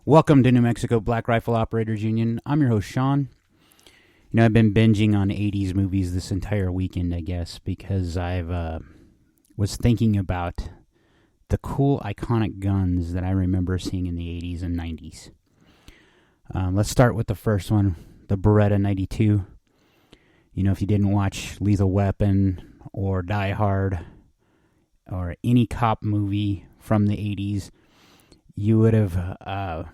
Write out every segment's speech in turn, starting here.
Welcome to New Mexico Black Rifle Operators Union. I'm your host, Sean. I've been binging on 80s movies this entire weekend, I guess, because I've was thinking about the cool, iconic guns that I remember seeing in the 80s and 90s. Let's start with the first one, the Beretta 92. If you didn't watch Lethal Weapon or Die Hard or any cop movie from the 80s, you would have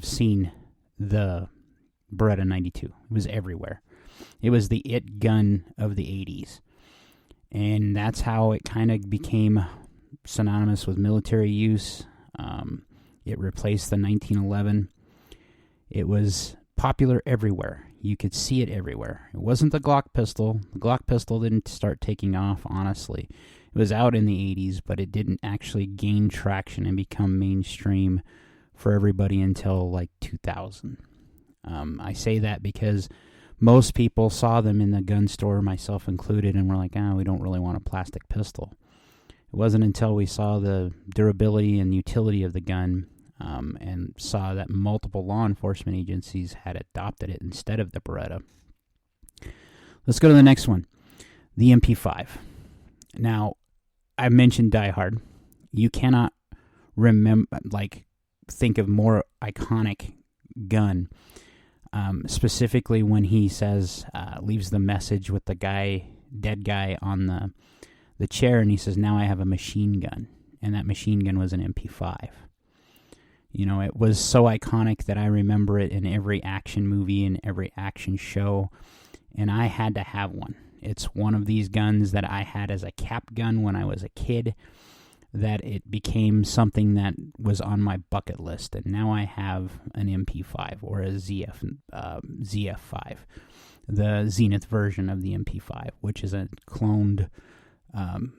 seen the Beretta 92. It was everywhere. It was the it gun of the 80s. And that's how it kind of became synonymous with military use. It replaced the 1911. It was popular everywhere. You could see it everywhere. It wasn't the Glock pistol. The Glock pistol didn't start taking off, honestly. It was out in the 80s, but it didn't actually gain traction and become mainstream for everybody until like 2000. I say that because most people saw them in the gun store, myself included, and were like, we don't really want a plastic pistol. It wasn't until we saw the durability and utility of the gun and saw that multiple law enforcement agencies had adopted it instead of the Beretta. Let's go to the next one, the MP5. Now, I mentioned Die Hard. You cannot think of more iconic gun. Specifically when he says, leaves the message with the dead guy on the chair, and he says, now I have a machine gun. And that machine gun was an MP5. It was so iconic that I remember it in every action movie and every action show, and I had to have one. It's one of these guns that I had as a cap gun when I was a kid, that it became something that was on my bucket list, and now I have an MP5 or a ZF5, the Zenith version of the MP5, which is a cloned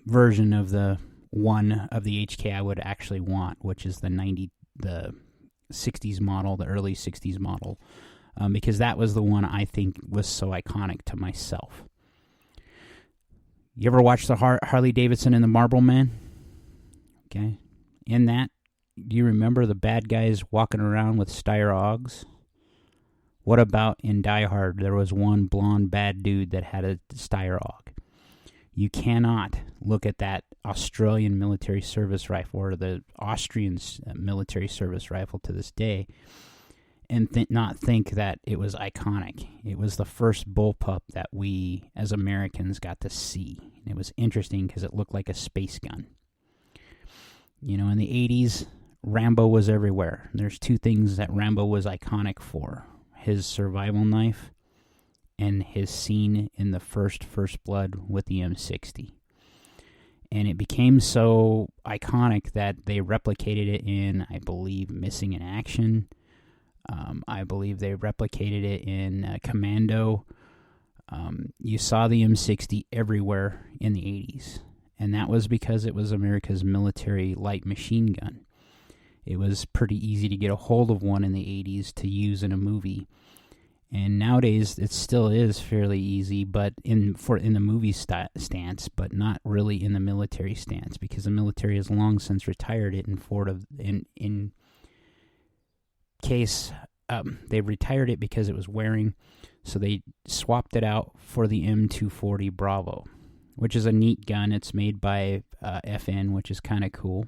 version of the one of the HK I would actually want, which is the 60s model, the early 60s model, because that was the one I think was so iconic to myself. You ever watch the Harley Davidson and the Marlboro Man? Okay. In that, do you remember the bad guys walking around with Steyr AUGs? What about in Die Hard, there was one blonde bad dude that had a Steyr AUG? You cannot look at that Australian military service rifle or the Austrian military service rifle to this day and not think that it was iconic. It was the first bullpup that we as Americans got to see. And it was interesting because it looked like a space gun. In the 80s, Rambo was everywhere. There's two things that Rambo was iconic for: his survival knife and his scene in the First Blood with the M60. And it became so iconic that they replicated it in, I believe, Missing in Action. I believe they replicated it in Commando. You saw the M60 everywhere in the 80s. And that was because it was America's military light machine gun. It was pretty easy to get a hold of one in the 80s to use in a movie. And nowadays, it still is fairly easy, but in the movie stance, but not really in the military stance, because the military has long since retired it in case they retired it because it was wearing, so they swapped it out for the M240 Bravo, which is a neat gun. It's made by FN, which is kind of cool.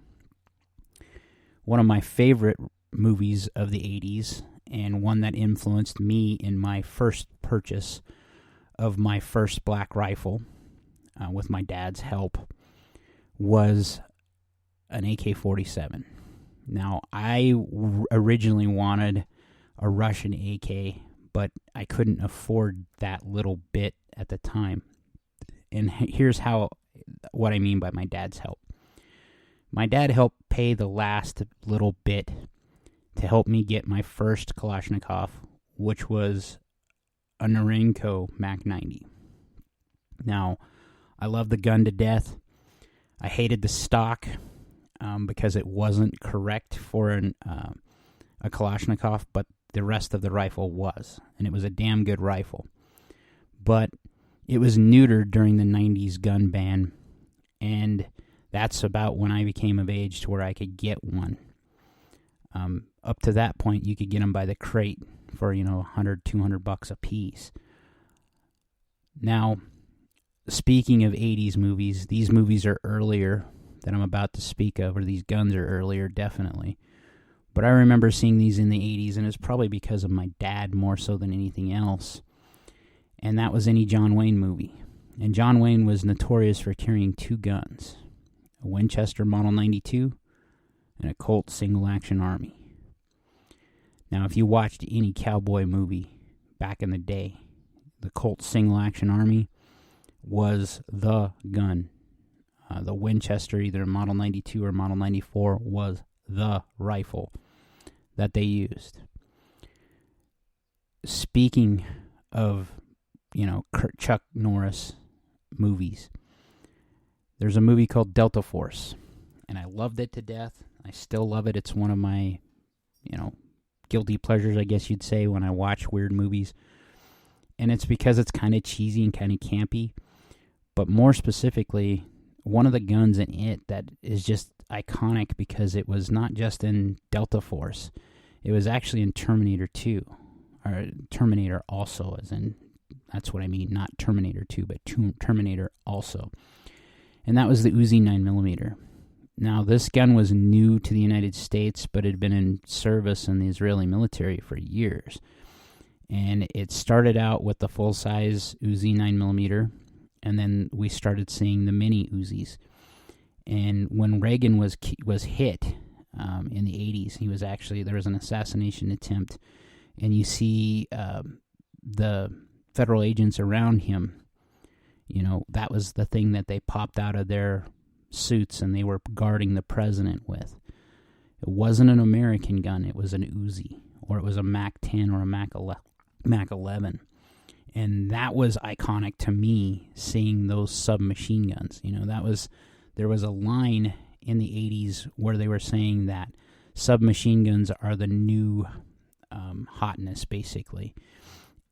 One of my favorite movies of the 80s, and one that influenced me in my first purchase of my first black rifle, with my dad's help, was an AK-47. Now, I originally wanted a Russian AK, but I couldn't afford that little bit at the time. And here's what I mean by my dad's help. My dad helped pay the last little bit to help me get my first Kalashnikov, which was a Norinco Mac 90. Now, I love the gun to death. I hated the stock because it wasn't correct for a Kalashnikov, but the rest of the rifle was, and it was a damn good rifle. But it was neutered during the 90s gun ban, and that's about when I became of age to where I could get one. Up to that point, you could get them by the crate for, $100, $200 a piece. Now, speaking of 80s movies, these movies are earlier that I'm about to speak of, or these guns are earlier, definitely. But I remember seeing these in the 80s, and it's probably because of my dad more so than anything else. And that was any John Wayne movie. And John Wayne was notorious for carrying two guns, a Winchester Model 92 and a Colt single-action Army. Now, if you watched any cowboy movie back in the day, the Colt single-action Army was the gun. The Winchester, either Model 92 or Model 94, was the rifle that they used. Speaking of, Chuck Norris movies, there's a movie called Delta Force, and I loved it to death. I still love it. It's one of my, guilty pleasures, I guess you'd say, when I watch weird movies. And it's because it's kind of cheesy and kind of campy. But more specifically, one of the guns in it that is just iconic because it was not just in Delta Force. It was actually in Terminator 2. Or Terminator also, as in, that's what I mean, not Terminator 2, but Terminator also. And that was the Uzi 9mm. Now, this gun was new to the United States, but it had been in service in the Israeli military for years. And it started out with the full-size Uzi 9mm, and then we started seeing the mini Uzis. And when Reagan was hit in the 80s, there was an assassination attempt, and you see the federal agents around him, that was the thing that they popped out of their suits and they were guarding the president with. It wasn't an American gun, it was an Uzi, or it was a MAC-10 or a MAC-11. And that was iconic to me, seeing those submachine guns. There was a line in the 80s where they were saying that submachine guns are the new hotness, basically.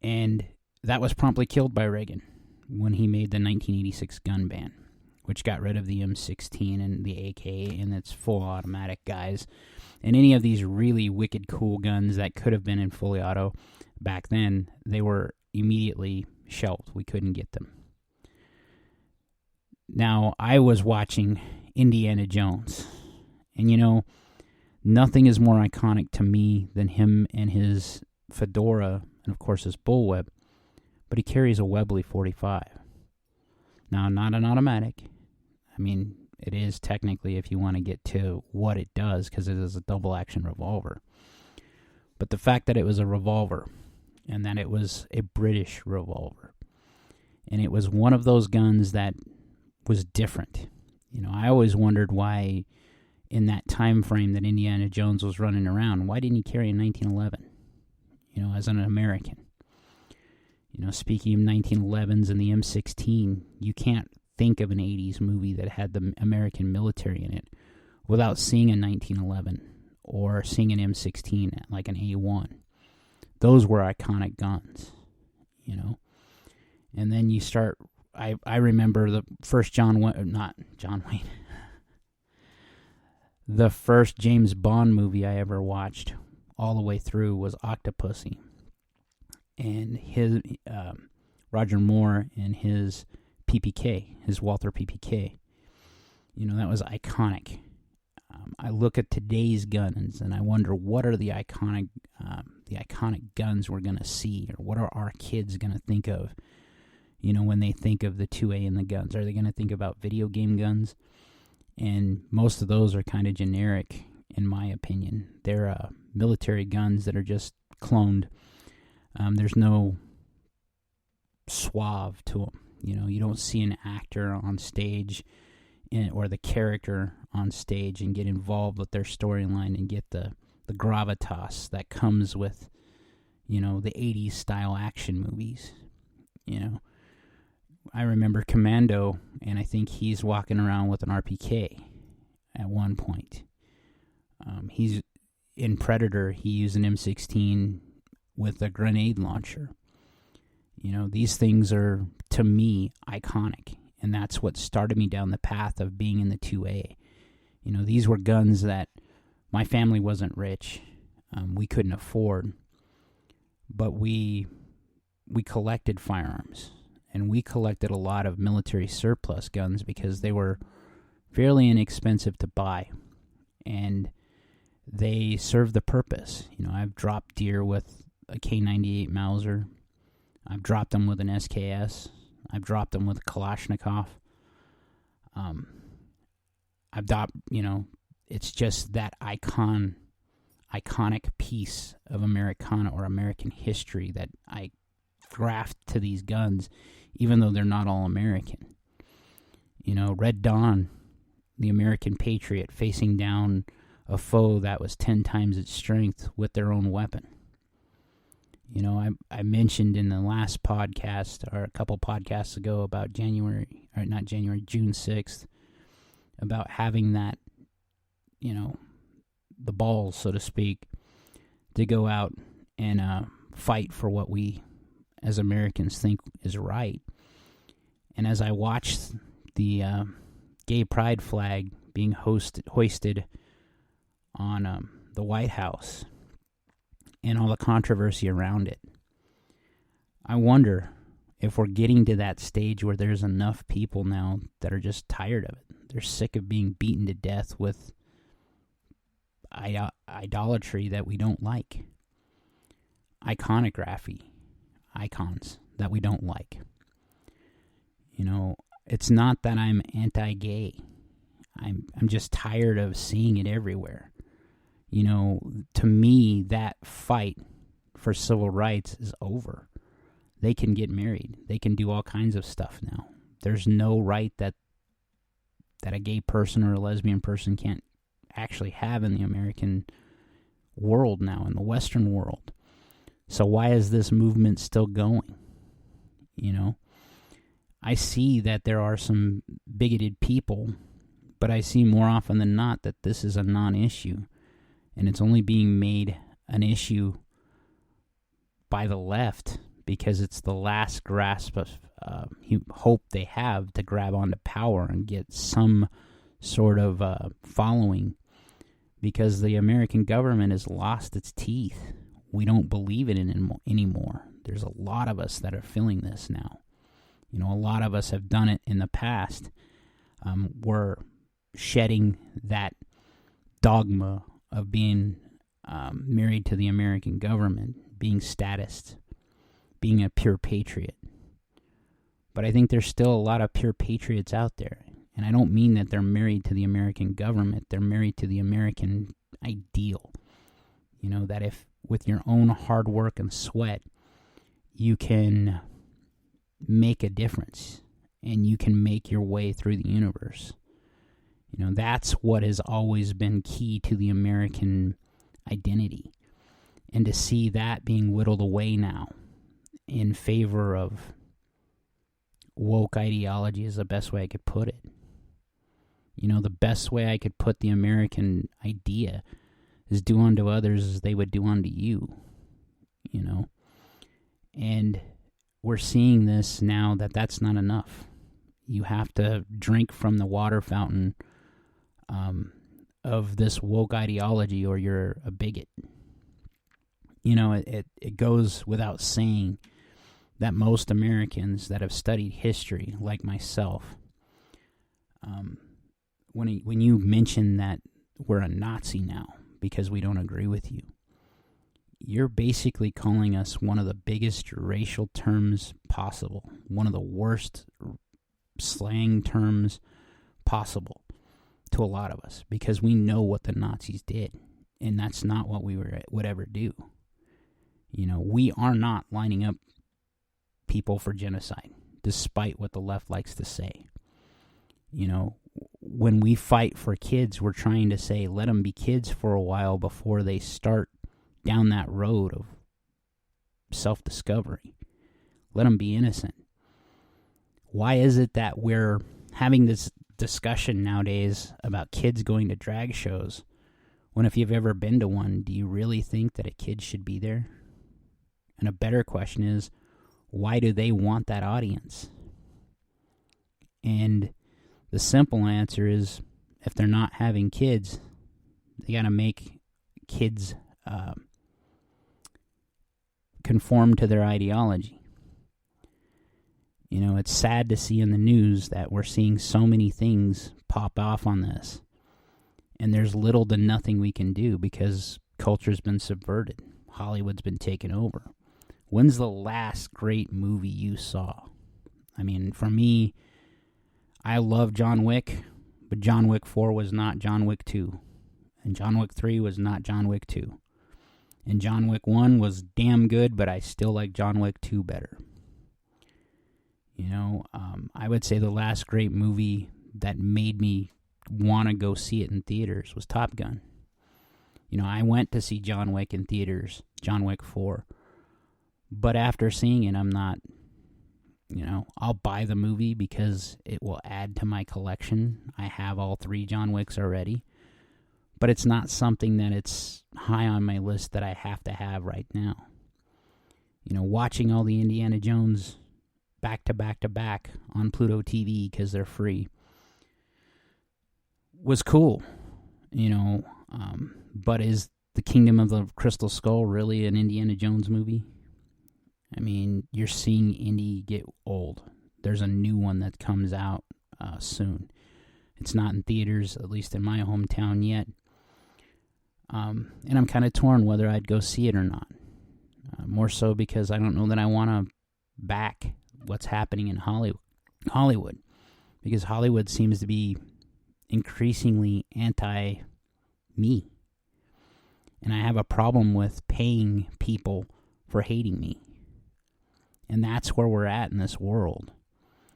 And that was promptly killed by Reagan when he made the 1986 gun ban, which got rid of the M16 and the AK and its full automatic guys. And any of these really wicked cool guns that could have been in fully auto back then, they were immediately shelved. We couldn't get them. Now, I was watching Indiana Jones, and nothing is more iconic to me than him and his fedora, and of course his bullwhip, but he carries a Webley 45. Now, not an automatic. I mean, it is technically, if you want to get to what it does, because it is a double-action revolver. But the fact that it was a revolver, and that it was a British revolver, and it was one of those guns that was different. I always wondered why, in that time frame that Indiana Jones was running around, why didn't he carry a 1911, as an American? Speaking of 1911s and the M16, you can't think of an 80s movie that had the American military in it without seeing a 1911 or seeing an M16, like an A1. Those were iconic guns, And then you start, I remember the first the first James Bond movie I ever watched all the way through was Octopussy. And his Roger Moore and his PPK, his Walther PPK, that was iconic. I look at today's guns and I wonder what are the iconic guns we're gonna see, or what are our kids gonna think of, when they think of the 2A and the guns. Are they gonna think about video game guns? And most of those are kind of generic, in my opinion. They're military guns that are just cloned. There's no suave to them. You don't see an actor on stage or the character on stage and get involved with their storyline and get the gravitas that comes with, the 80s style action movies. I remember Commando, and I think he's walking around with an RPK at one point. He's in Predator, he used an M16 with a grenade launcher. These things are, to me, iconic, and that's what started me down the path of being in the 2A. These were guns that My family wasn't rich. We couldn't afford, but we collected firearms, and we collected a lot of military surplus guns because they were fairly inexpensive to buy, and they served the purpose. I've dropped deer with a K98 Mauser. I've dropped them with an SKS. I've dropped them with a Kalashnikov. I've dropped, it's just that iconic piece of Americana or American history that I graft to these guns, even though they're not all American. Red Dawn, the American patriot facing down a foe that was 10 times its strength with their own weapon. I mentioned in the last podcast, or a couple podcasts ago, about June 6th, about having that, the balls, so to speak, to go out and fight for what we as Americans think is right. And as I watched the gay pride flag being hoisted on the White House and all the controversy around it, I wonder if we're getting to that stage where there's enough people now that are just tired of it. They're sick of being beaten to death with idolatry that we don't like. Iconography. Icons that we don't like. It's not that I'm anti-gay. I'm just tired of seeing it everywhere. To me, that fight for civil rights is over. They can get married. They can do all kinds of stuff now. There's no right that a gay person or a lesbian person can't actually have in the American world now, in the Western world. So why is this movement still going? I see that there are some bigoted people, but I see more often than not that this is a non-issue, and it's only being made an issue by the left because it's the last grasp of hope they have to grab onto power and get some sort of following, because the American government has lost its teeth. We don't believe it anymore. There's a lot of us that are feeling this now. A lot of us have done it in the past. We're shedding that dogma of being married to the American government, being statist, being a pure patriot. But I think there's still a lot of pure patriots out there. And I don't mean that they're married to the American government. They're married to the American ideal. That if with your own hard work and sweat, you can make a difference and you can make your way through the universe. That's what has always been key to the American identity. And to see that being whittled away now in favor of woke ideology is the best way I could put it. The best way I could put the American idea is do unto others as they would do unto you. And we're seeing this now that that's not enough. You have to drink from the water fountain of this woke ideology or you're a bigot. It goes without saying that most Americans that have studied history, like myself, when you mention that we're a Nazi now because we don't agree with you, you're basically calling us one of the biggest racial terms possible, one of the worst slang terms possible to a lot of us, because we know what the Nazis did, and that's not what we would ever do. We are not lining up people for genocide, despite what the left likes to say. When we fight for kids, we're trying to say, let them be kids for a while before they start down that road of self-discovery. Let them be innocent. Why is it that we're having this discussion nowadays about kids going to drag shows, when if you've ever been to one, do you really think that a kid should be there? And a better question is, why do they want that audience? And the simple answer is, if they're not having kids, They got to make kids conform to their ideology. You know, it's sad to see in the news that we're seeing so many things pop off on this, and there's little to nothing we can do because culture's been subverted. Hollywood's been taken over. When's the last great movie you saw? I mean, for me, I love John Wick, but John Wick 4 was not John Wick 2. And John Wick 3 was not John Wick 2. And John Wick 1 was damn good, but I still like John Wick 2 better. You know, I would say the last great movie that made me want to go see it in theaters was Top Gun. You know, I went to see John Wick in theaters, John Wick 4. But after seeing it, I'm not, you know, I'll buy the movie because it will add to my collection. I have all 3 John Wicks already. But it's not something that it's high on my list that I have to have right now. You know, watching all the Indiana Jones back to back to back on Pluto TV because they're free was cool, you know. But is the Kingdom of the Crystal Skull really an Indiana Jones movie? I mean, you're seeing Indy get old. There's a new one that comes out soon. It's not in theaters, at least in my hometown yet. And I'm kind of torn whether I'd go see it or not. More so because I don't know that I want to back what's happening in Hollywood. Because Hollywood seems to be increasingly anti-me. And I have a problem with paying people for hating me. And that's where we're at in this world.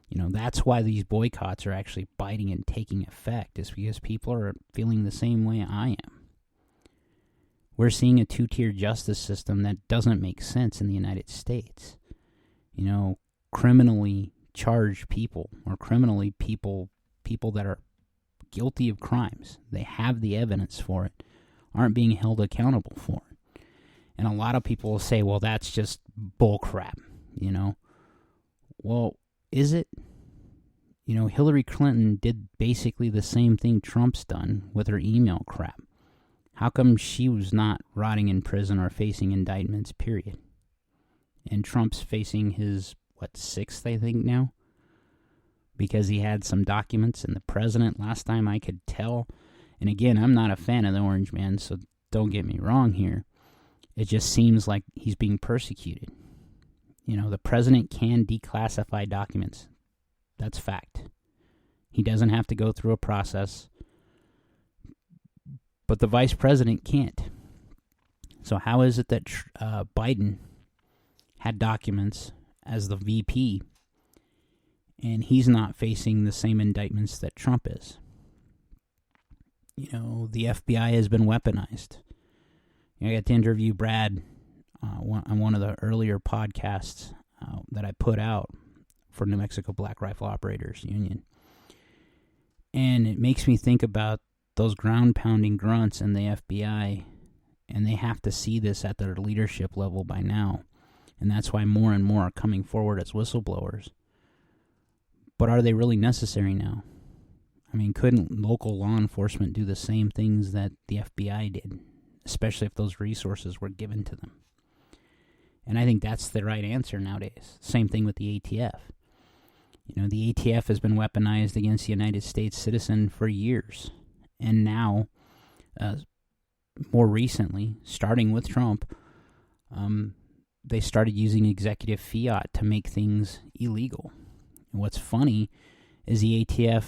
You know, that's why these boycotts are actually biting and taking effect, is because people are feeling the same way I am. We're seeing a 2-tier justice system that doesn't make sense in the United States. You know, criminally charged people, or criminally people that are guilty of crimes, they have the evidence for it, aren't being held accountable for it. And a lot of people will say, well, that's just bull crap, you know. Well, is it? You know, Hillary Clinton did basically the same thing Trump's done with her email crap. How come she was not rotting in prison or facing indictments, period? And Trump's facing his, 6th, I think, now? Because he had some documents, and the president, last time I could tell, and again, I'm not a fan of the Orange Man, so don't get me wrong here. It just seems like he's being persecuted. You know, the president can declassify documents. That's fact. He doesn't have to go through a process. But the vice president can't. So how is it that Biden had documents as the VP, and he's not facing the same indictments that Trump is? You know, the FBI has been weaponized. I got to interview Brad on one of the earlier podcasts that I put out for New Mexico Black Rifle Operators Union. And it makes me think about those ground-pounding grunts in the FBI, and they have to see this at their leadership level by now. And that's why more and more are coming forward as whistleblowers. But are they really necessary now? I mean, couldn't local law enforcement do the same things that the FBI did, especially if those resources were given to them? And I think that's the right answer nowadays. Same thing with the ATF. You know, the ATF has been weaponized against the United States citizen for years. And now, more recently, starting with Trump, they started using executive fiat to make things illegal. And what's funny is the ATF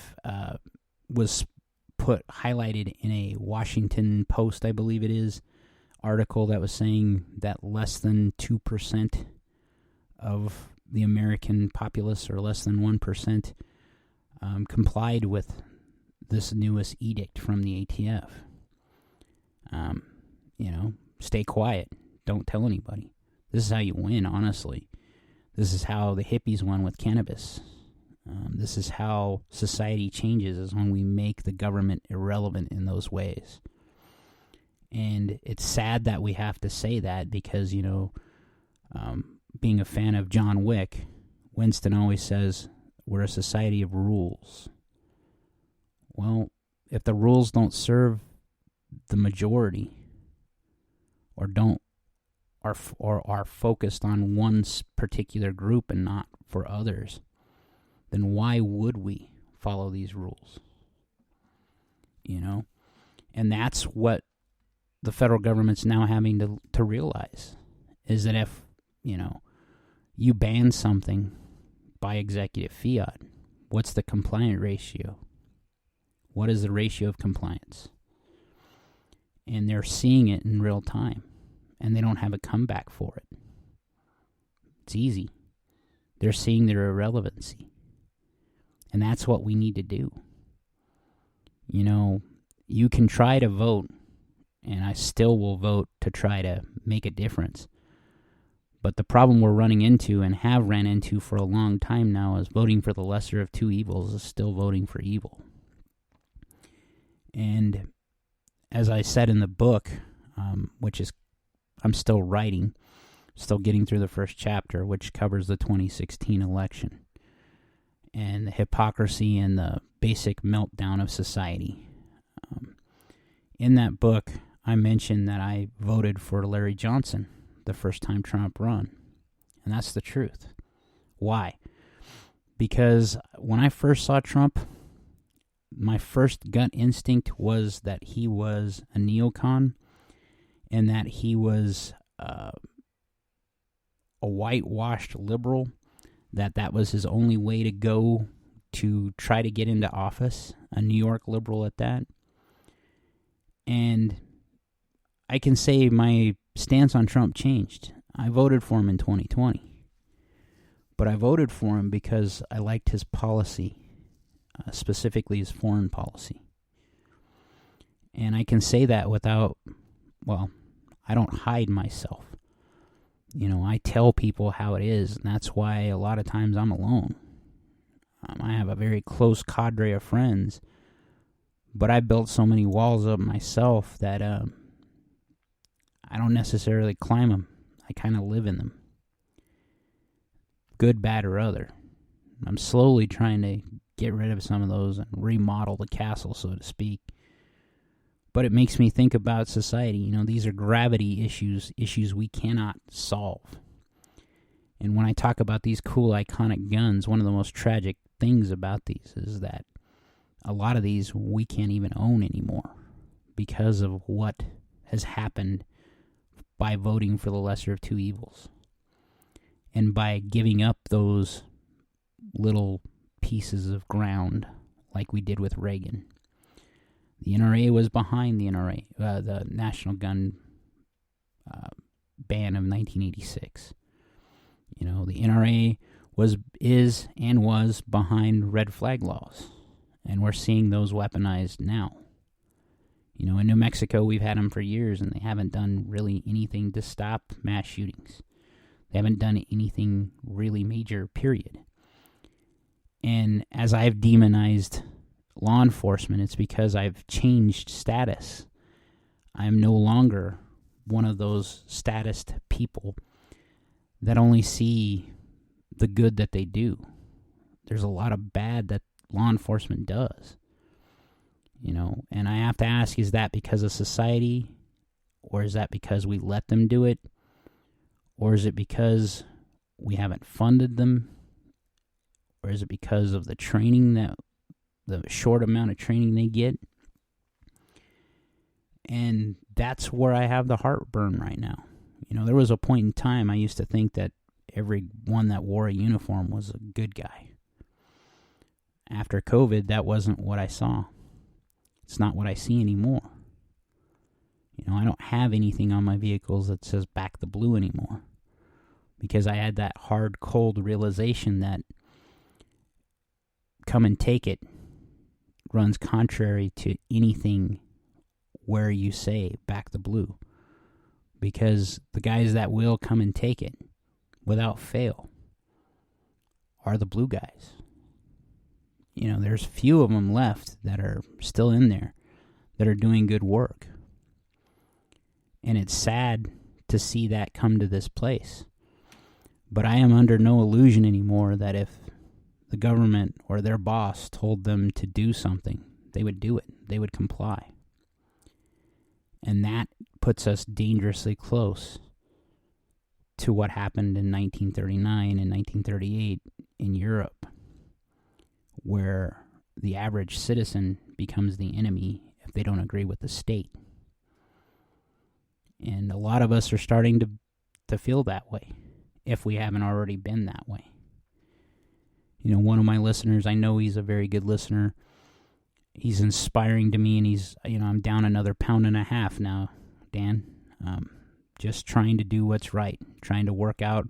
was highlighted in a Washington Post, I believe it is, article that was saying that less than 2% of the American populace, or less than 1%, complied with this newest edict from the ATF. You know, stay quiet. Don't tell anybody. This is how you win, honestly. This is how the hippies won with cannabis. This is how society changes, is when we make the government irrelevant in those ways. And it's sad that we have to say that because, you know, being a fan of John Wick, Winston always says, we're a society of rules. Well, if the rules don't serve the majority, or are focused on one particular group and not for others, then why would we follow these rules? And that's what the federal government's now having to realize, is that if, you ban something by executive fiat, what's the compliant ratio? What is the ratio of compliance? And they're seeing it in real time, and they don't have a comeback for it. It's easy. They're seeing their irrelevancy. And that's what we need to do. You can try to vote, and I still will vote to try to make a difference. But the problem we're running into, and have ran into for a long time now, is voting for the lesser of two evils is still voting for evil. And as I said in the book, which is I'm still writing, still getting through the first chapter, which covers the 2016 election and the hypocrisy and the basic meltdown of society. In that book, I mentioned that I voted for Larry Johnson the first time Trump ran, and that's the truth. Why? Because when I first saw Trump, my first gut instinct was that he was a neocon and that he was a whitewashed liberal, that was his only way to go to try to get into office, a New York liberal at that. And I can say my stance on Trump changed. I voted for him in 2020. But I voted for him because I liked his policy, specifically his foreign policy. And I can say that without, I don't hide myself. I tell people how it is, and that's why a lot of times I'm alone. I have a very close cadre of friends, but I built so many walls up myself that I don't necessarily climb them. I kind of live in them. Good, bad, or other. I'm slowly trying to get rid of some of those and remodel the castle, so to speak. But it makes me think about society. These are gravity issues we cannot solve. And when I talk about these cool, iconic guns, one of the most tragic things about these is that a lot of these we can't even own anymore because of what has happened by voting for the lesser of two evils and by giving up those little pieces of ground like we did with Reagan. The NRA was behind the National Gun ban of 1986. The NRA was behind red flag laws, and we're seeing those weaponized now. In New Mexico, we've had them for years, and they haven't done really anything to stop mass shootings. They haven't done anything really major, period. And as I've demonized law enforcement, it's because I've changed status. I'm no longer one of those statist people that only see the good that they do. There's a lot of bad that law enforcement does. And I have to ask, is that because of society, or is that because we let them do it, or is it because we haven't funded them, or is it because of the training, the short amount of training they get? And that's where I have the heartburn right now. There was a point in time I used to think that everyone that wore a uniform was a good guy. After COVID, that wasn't what I saw. It's not what I see anymore. I don't have anything on my vehicles that says back the blue anymore, because I had that hard, cold realization that come and take it runs contrary to anything where you say back the blue, because the guys that will come and take it without fail are the blue guys. There's few of them left that are still in there that are doing good work. And it's sad to see that come to this place. But I am under no illusion anymore that if the government or their boss told them to do something, they would do it. They would comply. And that puts us dangerously close to what happened in 1939 and 1938 in Europe, where the average citizen becomes the enemy if they don't agree with the state. And a lot of us are starting to feel that way, if we haven't already been that way. One of my listeners, I know he's a very good listener. He's inspiring to me, and he's, I'm down another 1.5 pounds now, Dan. Just trying to do what's right, trying to work out,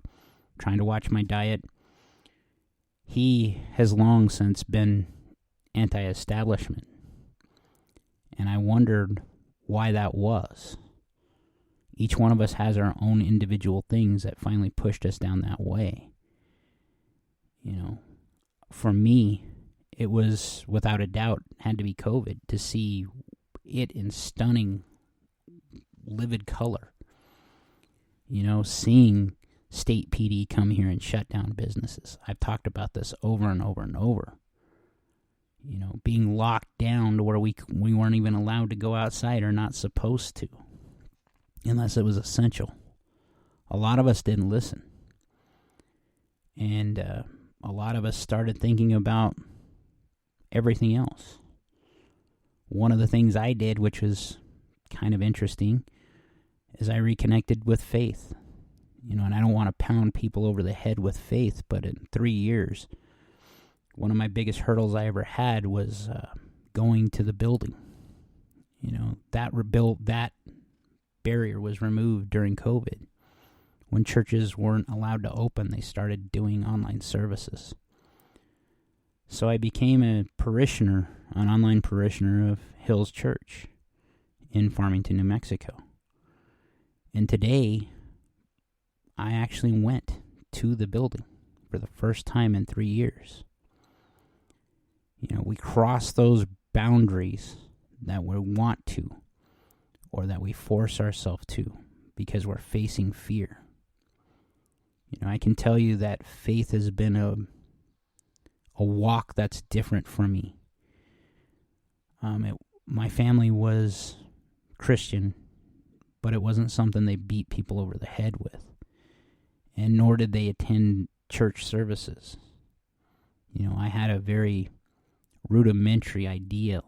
trying to watch my diet. He has long since been anti-establishment, and I wondered why that was. Each one of us has our own individual things that finally pushed us down that way. For me, it was, without a doubt, had to be COVID, to see it in stunning, livid color. Seeing state PD come here and shut down businesses. I've talked about this over and over and over. Being locked down to where we weren't even allowed to go outside, or not supposed to, unless it was essential. A lot of us didn't listen. And a lot of us started thinking about everything else. One of the things I did, which was kind of interesting, is I reconnected with faith. And I don't want to pound people over the head with faith, but in 3 years, one of my biggest hurdles I ever had was going to the building. That barrier was removed during COVID. When churches weren't allowed to open, they started doing online services. So I became an online parishioner of Hills Church in Farmington, New Mexico. And today, I actually went to the building for the first time in 3 years. We cross those boundaries that we want to, or that we force ourselves to, because we're facing fear. I can tell you that faith has been a walk that's different for me. My family was Christian, but it wasn't something they beat people over the head with. And nor did they attend church services. I had a very rudimentary idea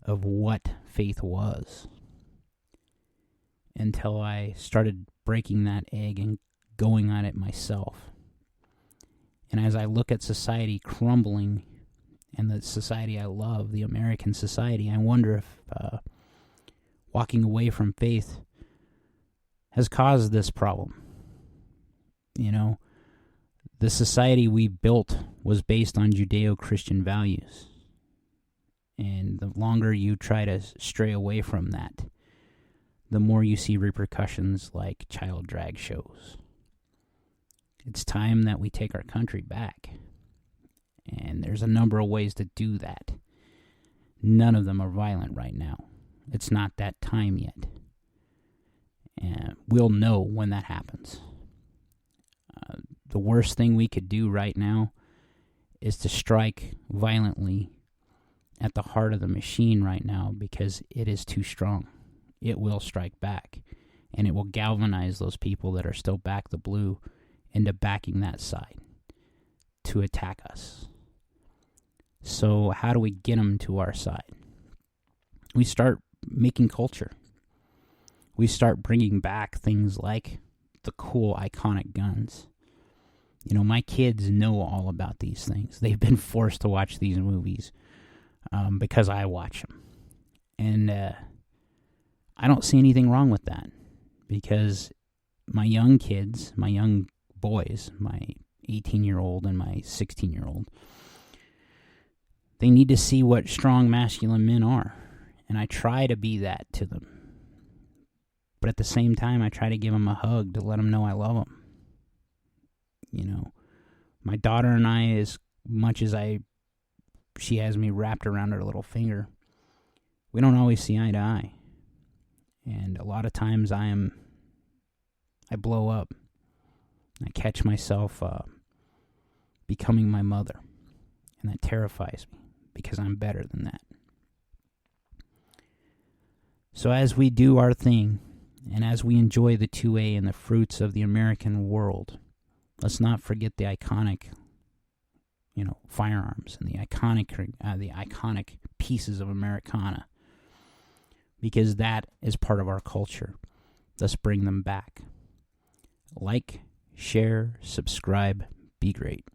of what faith was, until I started breaking that egg and going on it myself. And as I look at society crumbling, and the society I love, the American society, I wonder if walking away from faith has caused this problem. The society we built was based on Judeo-Christian values. And the longer you try to stray away from that, the more you see repercussions like child drag shows. It's time that we take our country back. And there's a number of ways to do that. None of them are violent right now. It's not that time yet. And we'll know when that happens. The worst thing we could do right now is to strike violently at the heart of the machine right now, because it is too strong. It will strike back, and it will galvanize those people that are still back the blue into backing that side to attack us. So how do we get them to our side? We start making culture. We start bringing back things like the cool, iconic guns. My kids know all about these things. They've been forced to watch these movies because I watch them. And I don't see anything wrong with that, because my young kids, my young boys, my 18-year-old and my 16-year-old, they need to see what strong masculine men are. And I try to be that to them. But at the same time, I try to give them a hug to let them know I love them. My daughter and I, as much as she has me wrapped around her little finger, we don't always see eye to eye. And a lot of times I blow up. I catch myself becoming my mother. And that terrifies me, because I'm better than that. So as we do our thing, and as we enjoy the 2A and the fruits of the American world, let's not forget the iconic, firearms and the iconic pieces of Americana, because that is part of our culture. Let's bring them back. Like, share, subscribe, be great.